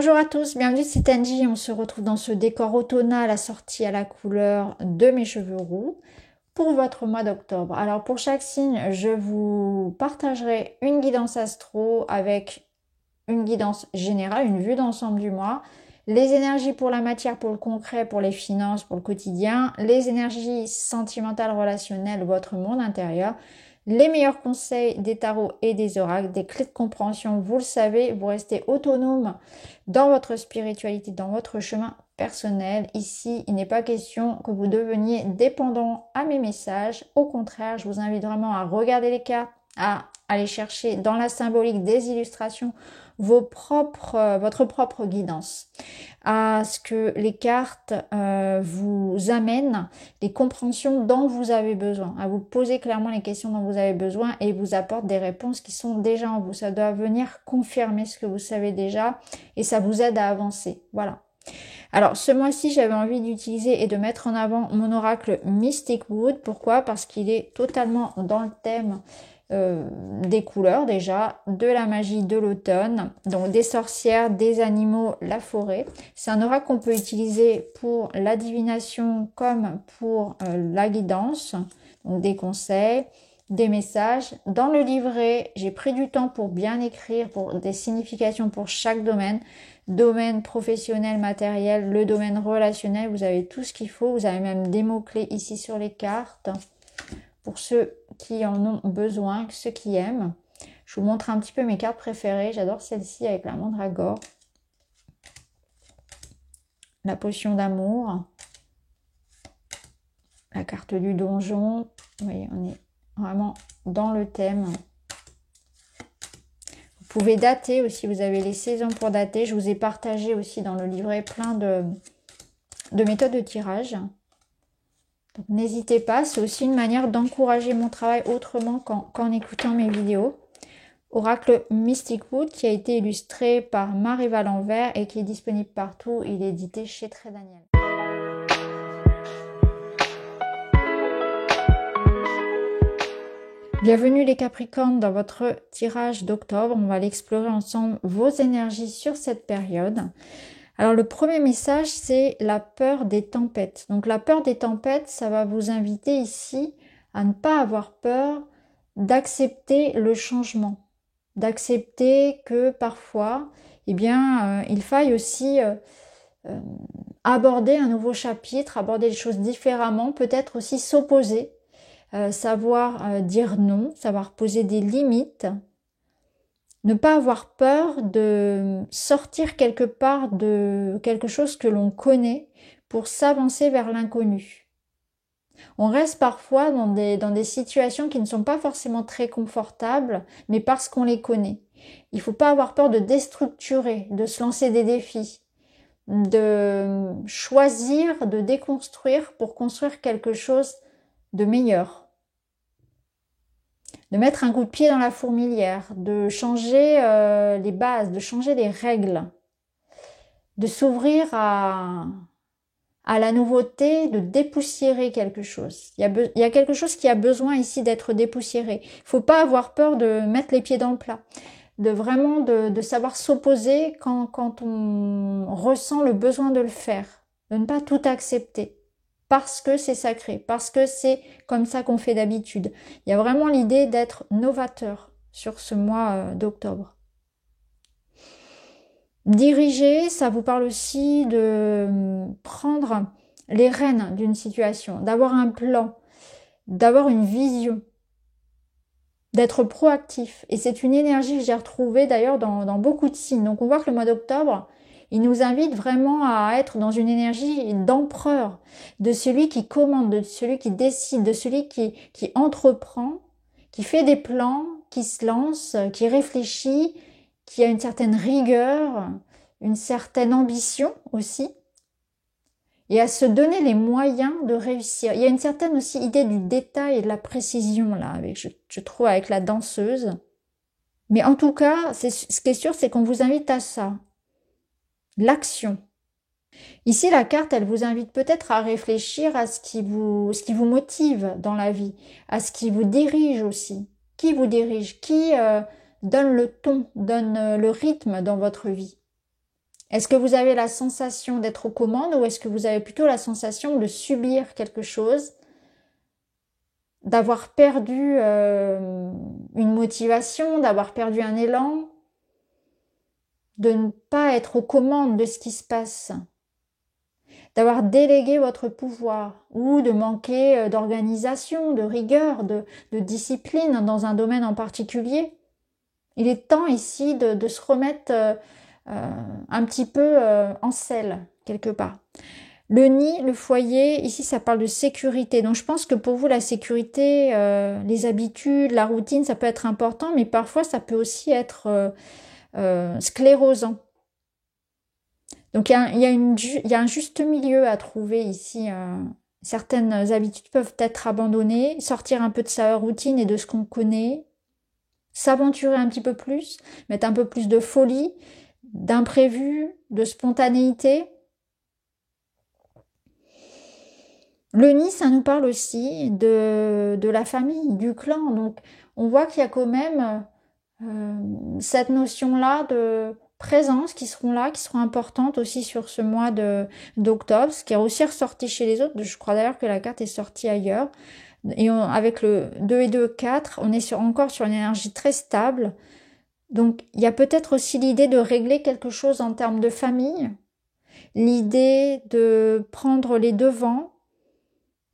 Bonjour à tous, bienvenue, c'est Angie. On se retrouve dans ce décor automnal assorti à la couleur de mes cheveux roux pour votre mois d'octobre. Alors pour chaque signe, je vous partagerai une guidance astro avec une guidance générale, une vue d'ensemble du mois, les énergies pour la matière, pour le concret, pour les finances, pour le quotidien, les énergies sentimentales, relationnelles, votre monde intérieur, les meilleurs conseils des tarots et des oracles, des clés de compréhension. Vous le savez, vous restez autonome dans votre spiritualité, dans votre chemin personnel. Ici, il n'est pas question que vous deveniez dépendant à mes messages. Au contraire, je vous invite vraiment à regarder les cartes, à aller chercher dans la symbolique des illustrations votre propre guidance, à ce que les cartes vous amènent les compréhensions dont vous avez besoin, à vous poser clairement les questions dont vous avez besoin et vous apportent des réponses qui sont déjà en vous. Ça doit venir confirmer ce que vous savez déjà et ça vous aide à avancer. Voilà. Alors ce mois-ci, j'avais envie d'utiliser et de mettre en avant mon oracle Mystic Wood. Pourquoi? Parce qu'il est totalement dans le thème des couleurs déjà, de la magie de l'automne, donc des sorcières, des animaux, la forêt. C'est un oracle qu'on peut utiliser pour la divination comme pour la guidance, donc des conseils, des messages. Dans le livret, j'ai pris du temps pour bien écrire, pour des significations pour chaque domaine professionnel, matériel, le domaine relationnel. Vous avez tout ce qu'il faut, vous avez même des mots-clés ici sur les cartes. Pour ceux qui en ont besoin, ceux qui aiment. Je vous montre un petit peu mes cartes préférées. J'adore celle-ci avec la mandragore. La potion d'amour. La carte du donjon. Vous voyez, on est vraiment dans le thème. Vous pouvez dater aussi. Vous avez les saisons pour dater. Je vous ai partagé aussi dans le livret plein de méthodes de tirage. Donc n'hésitez pas, c'est aussi une manière d'encourager mon travail autrement qu'en écoutant mes vidéos. Oracle Mystic Wood qui a été illustré par Marie-Val Envers et qui est disponible partout. Il est édité chez Très Daniel. Bienvenue les Capricornes dans votre tirage d'octobre. On va aller explorer ensemble vos énergies sur cette période. Alors le premier message, c'est la peur des tempêtes. Donc la peur des tempêtes, ça va vous inviter ici à ne pas avoir peur d'accepter le changement, d'accepter que parfois, il faille aussi aborder un nouveau chapitre, aborder les choses différemment, peut-être aussi s'opposer, savoir dire non, savoir poser des limites. Ne pas avoir peur de sortir quelque part de quelque chose que l'on connaît pour s'avancer vers l'inconnu. On reste parfois dans des situations qui ne sont pas forcément très confortables, mais parce qu'on les connaît. Il ne faut pas avoir peur de déstructurer, de se lancer des défis, de choisir, de déconstruire pour construire quelque chose de meilleur. De mettre un coup de pied dans la fourmilière, de changer les bases, de changer les règles, de s'ouvrir à la nouveauté, de dépoussiérer quelque chose. Il y a quelque chose qui a besoin ici d'être dépoussiéré. Il ne faut pas avoir peur de mettre les pieds dans le plat, de savoir s'opposer quand on ressent le besoin de le faire, de ne pas tout accepter. Parce que c'est sacré, parce que c'est comme ça qu'on fait d'habitude. Il y a vraiment l'idée d'être novateur sur ce mois d'octobre. Diriger, ça vous parle aussi de prendre les rênes d'une situation, d'avoir un plan, d'avoir une vision, d'être proactif. Et c'est une énergie que j'ai retrouvée d'ailleurs dans beaucoup de signes. Donc on voit que le mois d'octobre, il nous invite vraiment à être dans une énergie d'empereur, de celui qui commande, de celui qui décide, de celui qui entreprend, qui fait des plans, qui se lance, qui réfléchit, qui a une certaine rigueur, une certaine ambition aussi, et à se donner les moyens de réussir. Il y a une certaine aussi idée du détail et de la précision là, je trouve avec la danseuse. Mais en tout cas, ce qui est sûr, c'est qu'on vous invite à ça. L'action. Ici, la carte, elle vous invite peut-être à réfléchir à ce qui vous motive dans la vie, à ce qui vous dirige aussi. Qui vous dirige? Qui donne le ton, donne le rythme dans votre vie? Est-ce que vous avez la sensation d'être aux commandes ou est-ce que vous avez plutôt la sensation de subir quelque chose, d'avoir perdu une motivation, d'avoir perdu un élan, de ne pas être aux commandes de ce qui se passe, d'avoir délégué votre pouvoir ou de manquer d'organisation, de rigueur, de discipline dans un domaine en particulier? Il est temps ici de se remettre un petit peu en selle, quelque part. Le nid, le foyer, ici ça parle de sécurité. Donc je pense que pour vous la sécurité, les habitudes, la routine, ça peut être important, mais parfois ça peut aussi être sclérosant. Donc il y a un juste milieu à trouver ici. Certaines habitudes peuvent être abandonnées, sortir un peu de sa routine et de ce qu'on connaît, s'aventurer un petit peu plus, mettre un peu plus de folie, d'imprévu, de spontanéité. Le nid, ça nous parle aussi de la famille, du clan. Donc, on voit qu'il y a quand même cette notion-là de présence qui seront là, qui seront importantes aussi sur ce mois d'octobre, ce qui est aussi ressorti chez les autres. Je crois d'ailleurs que la carte est sortie ailleurs. Et avec le 2 et 2, 4, on est encore sur une énergie très stable. Donc, il y a peut-être aussi l'idée de régler quelque chose en termes de famille, l'idée de prendre les devants,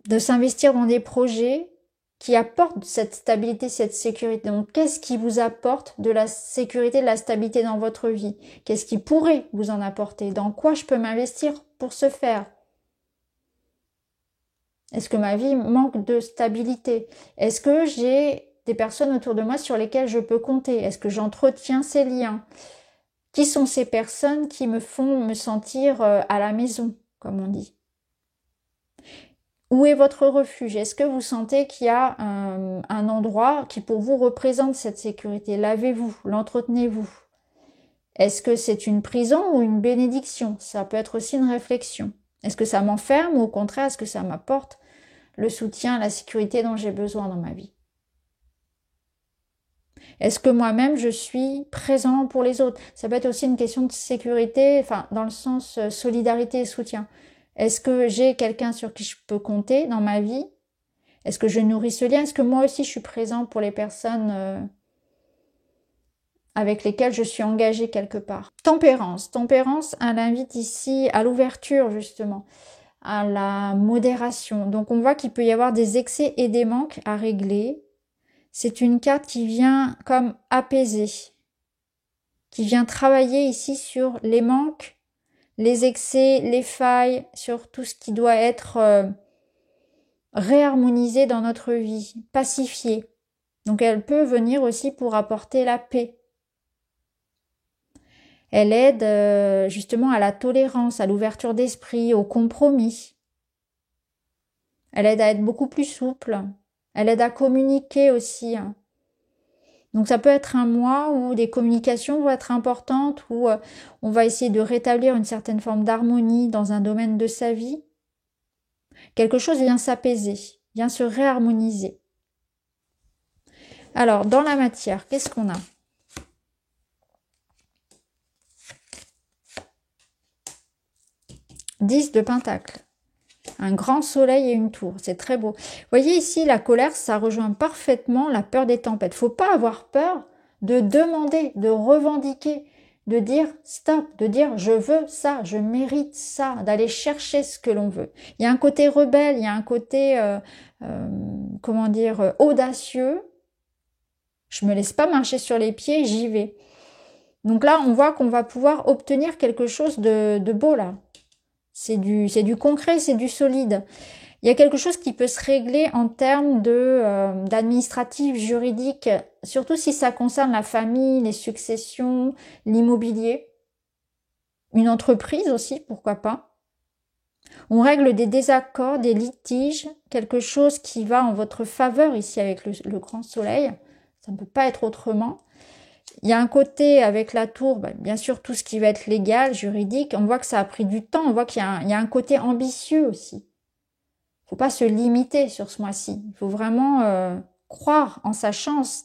de s'investir dans des projets qui apportent cette stabilité, cette sécurité. Donc, qu'est-ce qui vous apporte de la sécurité, de la stabilité dans votre vie? Qu'est-ce qui pourrait vous en apporter? Dans quoi je peux m'investir pour ce faire? Est-ce que ma vie manque de stabilité? Est-ce que j'ai des personnes autour de moi sur lesquelles je peux compter? Est-ce que j'entretiens ces liens? Qui sont ces personnes qui me font me sentir à la maison, comme on dit? Où est votre refuge? Est-ce que vous sentez qu'il y a un endroit qui pour vous représente cette sécurité? L'avez-vous? L'entretenez-vous? Est-ce que c'est une prison ou une bénédiction? Ça peut être aussi une réflexion. Est-ce que ça m'enferme ou au contraire, est-ce que ça m'apporte le soutien, la sécurité dont j'ai besoin dans ma vie? Est-ce que moi-même, je suis présent pour les autres? Ça peut être aussi une question de sécurité, enfin, dans le sens solidarité et soutien. Est-ce que j'ai quelqu'un sur qui je peux compter dans ma vie? Est-ce que je nourris ce lien? Est-ce que moi aussi, je suis présent pour les personnes avec lesquelles je suis engagée quelque part? Tempérance. Tempérance, elle invite ici à l'ouverture, justement, à la modération. Donc, on voit qu'il peut y avoir des excès et des manques à régler. C'est une carte qui vient comme apaiser, qui vient travailler ici sur les manques, les excès, les failles, sur tout ce qui doit être réharmonisé dans notre vie, pacifié. Donc elle peut venir aussi pour apporter la paix. Elle aide justement à la tolérance, à l'ouverture d'esprit, au compromis. Elle aide à être beaucoup plus souple. Elle aide à communiquer aussi. Donc ça peut être un mois où des communications vont être importantes, où on va essayer de rétablir une certaine forme d'harmonie dans un domaine de sa vie. Quelque chose vient s'apaiser, vient se réharmoniser. Alors, dans la matière, qu'est-ce qu'on a? Dix de Pentacle. Un grand soleil et une tour, c'est très beau. Vous voyez ici, la colère, ça rejoint parfaitement la peur des tempêtes. Faut pas avoir peur de demander, de revendiquer, de dire stop, de dire je veux ça, je mérite ça, d'aller chercher ce que l'on veut. Il y a un côté rebelle, il y a un côté, comment dire, audacieux. Je me laisse pas marcher sur les pieds, j'y vais. Donc là, on voit qu'on va pouvoir obtenir quelque chose de beau là. C'est du concret, c'est du solide. Il y a quelque chose qui peut se régler en termes d'administratif, juridique, surtout si ça concerne la famille, les successions, l'immobilier, une entreprise aussi, pourquoi pas. On règle des désaccords, des litiges, quelque chose qui va en votre faveur ici avec le grand soleil. Ça ne peut pas être autrement. Il y a un côté avec la tour, bien sûr tout ce qui va être légal, juridique, on voit que ça a pris du temps, on voit qu'il y a un côté ambitieux aussi. Il ne faut pas se limiter sur ce mois-ci, il faut vraiment croire en sa chance,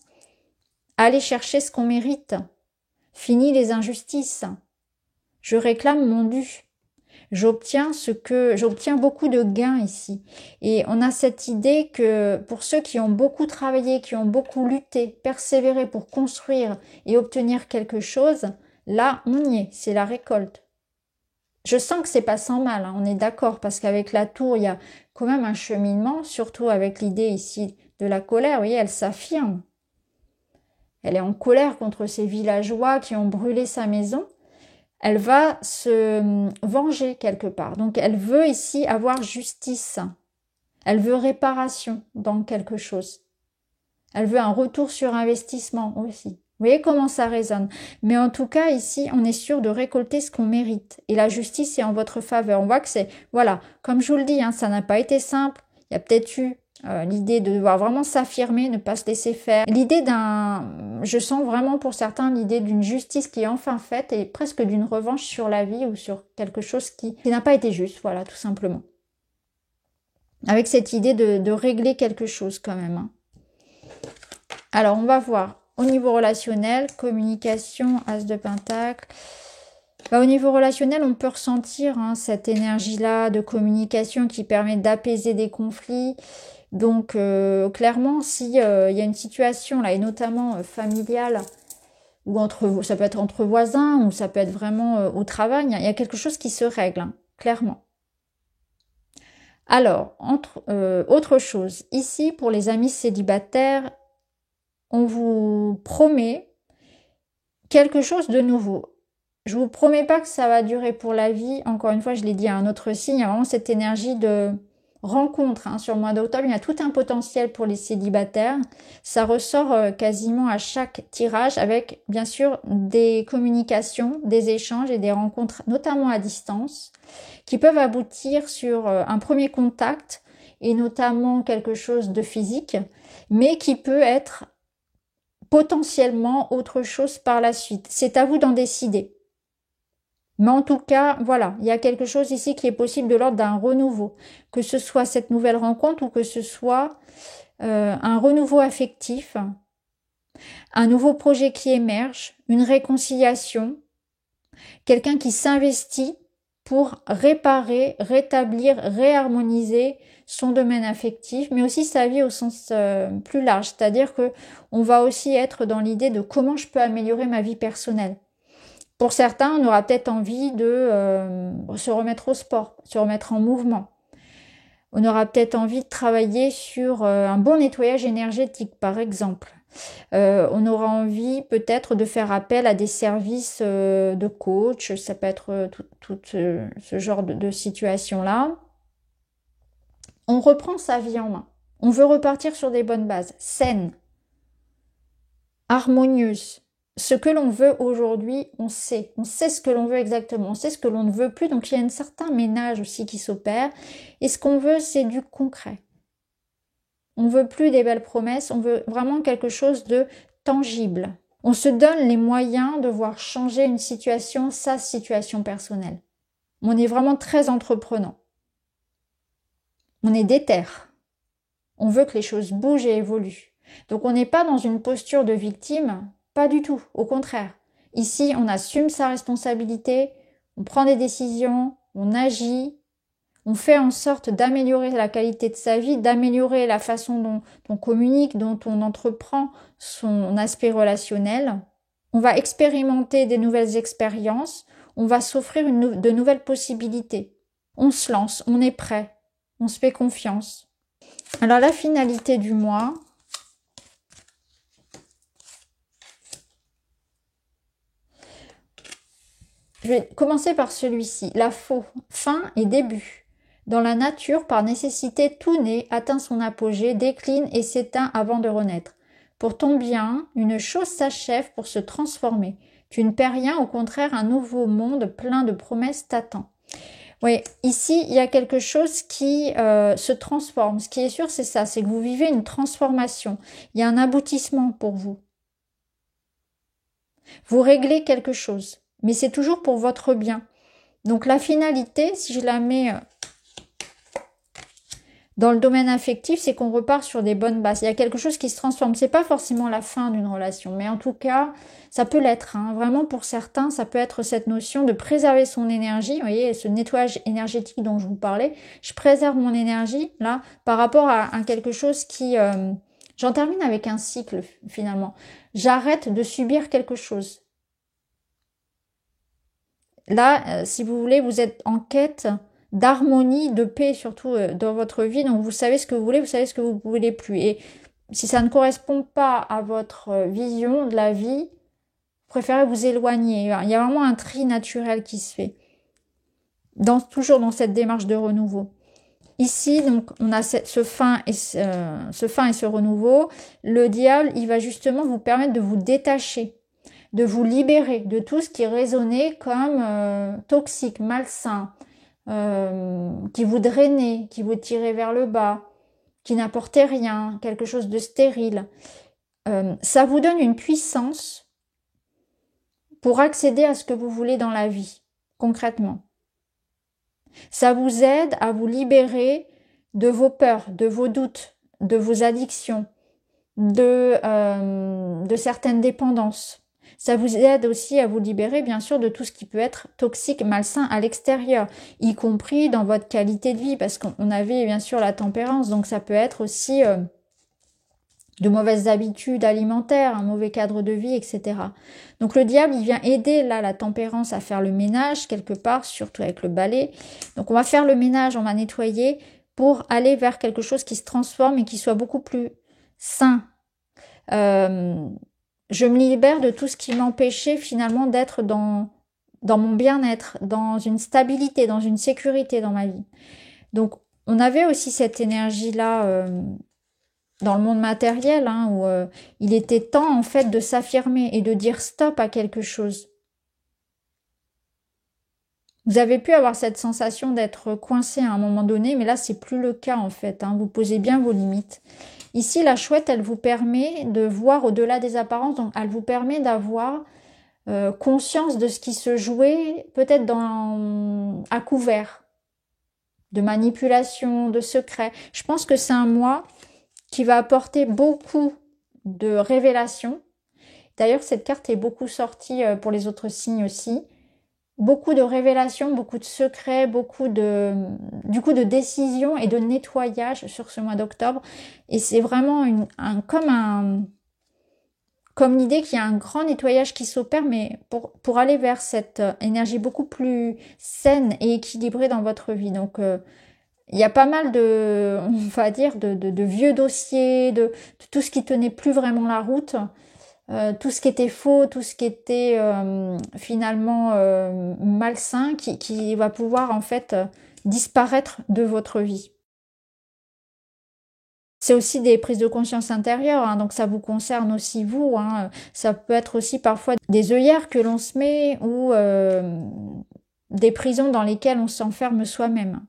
aller chercher ce qu'on mérite, fini les injustices, Je réclame mon dû. J'obtiens beaucoup de gains ici. Et on a cette idée que pour ceux qui ont beaucoup travaillé, qui ont beaucoup lutté, persévéré pour construire et obtenir quelque chose, là, on y est, c'est la récolte. Je sens que c'est pas sans mal, hein, on est d'accord, parce qu'avec la tour, il y a quand même un cheminement, surtout avec l'idée ici de la colère. Vous voyez, elle s'affirme. Elle est en colère contre ces villageois qui ont brûlé sa maison. Elle va se venger quelque part. Donc, elle veut ici avoir justice. Elle veut réparation dans quelque chose. Elle veut un retour sur investissement aussi. Vous voyez comment ça résonne. Mais en tout cas, ici, on est sûr de récolter ce qu'on mérite. Et la justice est en votre faveur. On voit que c'est, voilà, comme je vous le dis, hein, ça n'a pas été simple. Il y a peut-être eu l'idée de devoir vraiment s'affirmer, ne pas se laisser faire. L'idée je sens vraiment pour certains l'idée d'une justice qui est enfin faite et presque d'une revanche sur la vie ou sur quelque chose qui n'a pas été juste, voilà, tout simplement. Avec cette idée de régler quelque chose quand même. Hein. Alors, on va voir au niveau relationnel, communication, As de Pentacle. Au niveau relationnel, on peut ressentir cette énergie-là de communication qui permet d'apaiser des conflits. Donc, clairement, si y a une situation, là, et notamment familiale, ou ça peut être entre voisins, ou ça peut être vraiment au travail, il y a quelque chose qui se règle, hein, clairement. Alors, autre chose, ici, pour les amis célibataires, on vous promet quelque chose de nouveau. Je vous promets pas que ça va durer pour la vie. Encore une fois, je l'ai dit à un autre signe, il y a vraiment cette énergie de rencontre sur le mois d'octobre. Il y a tout un potentiel pour les célibataires. Ça ressort quasiment à chaque tirage avec, bien sûr, des communications, des échanges et des rencontres, notamment à distance, qui peuvent aboutir sur un premier contact et notamment quelque chose de physique, mais qui peut être potentiellement autre chose par la suite. C'est à vous d'en décider. Mais en tout cas, voilà, il y a quelque chose ici qui est possible de l'ordre d'un renouveau. Que ce soit cette nouvelle rencontre ou que ce soit un renouveau affectif, un nouveau projet qui émerge, une réconciliation, quelqu'un qui s'investit pour réparer, rétablir, réharmoniser son domaine affectif, mais aussi sa vie au sens plus large. C'est-à-dire que on va aussi être dans l'idée de comment je peux améliorer ma vie personnelle. Pour certains, on aura peut-être envie de se remettre au sport, se remettre en mouvement. On aura peut-être envie de travailler sur un bon nettoyage énergétique, par exemple. On aura envie peut-être de faire appel à des services de coach, ça peut être tout ce genre de situation-là. On reprend sa vie en main. On veut repartir sur des bonnes bases, saines, harmonieuses. Ce que l'on veut aujourd'hui, on sait ce que l'on veut exactement, on sait ce que l'on ne veut plus, donc il y a un certain ménage aussi qui s'opère, et ce qu'on veut, c'est du concret. On veut plus des belles promesses, on veut vraiment quelque chose de tangible. On se donne les moyens de voir changer une situation, sa situation personnelle. On est vraiment très entreprenant. On est déter. On veut que les choses bougent et évoluent. Donc on n'est pas dans une posture de victime, pas du tout, au contraire. Ici, on assume sa responsabilité, on prend des décisions, on agit, on fait en sorte d'améliorer la qualité de sa vie, d'améliorer la façon dont on communique, dont on entreprend son aspect relationnel. On va expérimenter des nouvelles expériences, on va s'offrir de nouvelles possibilités. On se lance, on est prêt, on se fait confiance. Alors la finalité du mois, je vais commencer par celui-ci, la faux, fin et début. Dans la nature, par nécessité, tout naît, atteint son apogée, décline et s'éteint avant de renaître. Pour ton bien, une chose s'achève pour se transformer. Tu ne perds rien, au contraire, un nouveau monde plein de promesses t'attend. Oui, ici, il y a quelque chose qui se transforme. Ce qui est sûr, c'est ça, c'est que vous vivez une transformation. Il y a un aboutissement pour vous. Vous réglez quelque chose, mais c'est toujours pour votre bien. Donc la finalité, si je la mets Dans le domaine affectif, c'est qu'on repart sur des bonnes bases. Il y a quelque chose qui se transforme. C'est pas forcément la fin d'une relation, mais en tout cas, ça peut l'être. Hein. Vraiment, pour certains, ça peut être cette notion de préserver son énergie. Vous voyez, ce nettoyage énergétique dont je vous parlais. Je préserve mon énergie, là, par rapport à quelque chose qui... J'en termine avec un cycle, finalement. J'arrête de subir quelque chose. Là, si vous voulez, vous êtes en quête d'harmonie, de paix surtout dans votre vie. Donc vous savez ce que vous voulez, vous savez ce que vous ne voulez plus. Et si ça ne correspond pas à votre vision de la vie, vous préférez vous éloigner. Il y a vraiment un tri naturel qui se fait. Toujours dans cette démarche de renouveau. Ici, donc, on a ce fin et ce renouveau. Le diable, il va justement vous permettre de vous détacher, de vous libérer de tout ce qui résonnait comme toxique, malsain, qui vous drainait, qui vous tirait vers le bas, qui n'apportait rien, quelque chose de stérile. Ça vous donne une puissance pour accéder à ce que vous voulez dans la vie, concrètement. Ça vous aide à vous libérer de vos peurs, de vos doutes, de vos addictions, de certaines dépendances. Ça vous aide aussi à vous libérer, bien sûr, de tout ce qui peut être toxique, malsain à l'extérieur, y compris dans votre qualité de vie, parce qu'on avait bien sûr la tempérance, donc ça peut être aussi de mauvaises habitudes alimentaires, un mauvais cadre de vie, etc. Donc le diable, il vient aider là la tempérance à faire le ménage quelque part, surtout avec le balai. Donc on va faire le ménage, on va nettoyer pour aller vers quelque chose qui se transforme et qui soit beaucoup plus sain. Je me libère de tout ce qui m'empêchait finalement d'être dans mon bien-être, dans une stabilité, dans une sécurité dans ma vie. Donc on avait aussi cette énergie-là dans le monde matériel, hein, où il était temps en fait de s'affirmer et de dire stop à quelque chose. Vous avez pu avoir cette sensation d'être coincé à un moment donné, mais là c'est plus le cas en fait. Hein. Vous posez bien vos limites. Ici, la chouette, elle vous permet de voir au-delà des apparences, donc elle vous permet d'avoir conscience de ce qui se jouait peut-être à couvert, de manipulation, de secret. Je pense que c'est un mois qui va apporter beaucoup de révélations. D'ailleurs, cette carte est beaucoup sortie pour les autres signes aussi. Beaucoup de révélations, beaucoup de secrets, beaucoup de décisions et de nettoyage sur ce mois d'octobre. Et c'est vraiment comme l'idée qu'il y a un grand nettoyage qui s'opère, mais pour aller vers cette énergie beaucoup plus saine et équilibrée dans votre vie. Donc, il y a pas mal on va dire, de vieux dossiers, de tout ce qui tenait plus vraiment la route. Tout ce qui était faux, tout ce qui était finalement malsain, qui va pouvoir en fait disparaître de votre vie. C'est aussi des prises de conscience intérieures, hein, donc ça vous concerne aussi vous. Hein. Ça peut être aussi parfois des œillères que l'on se met ou des prisons dans lesquelles on s'enferme soi-même.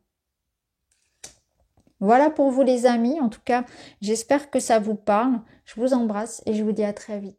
Voilà pour vous les amis, en tout cas j'espère que ça vous parle. Je vous embrasse et je vous dis à très vite.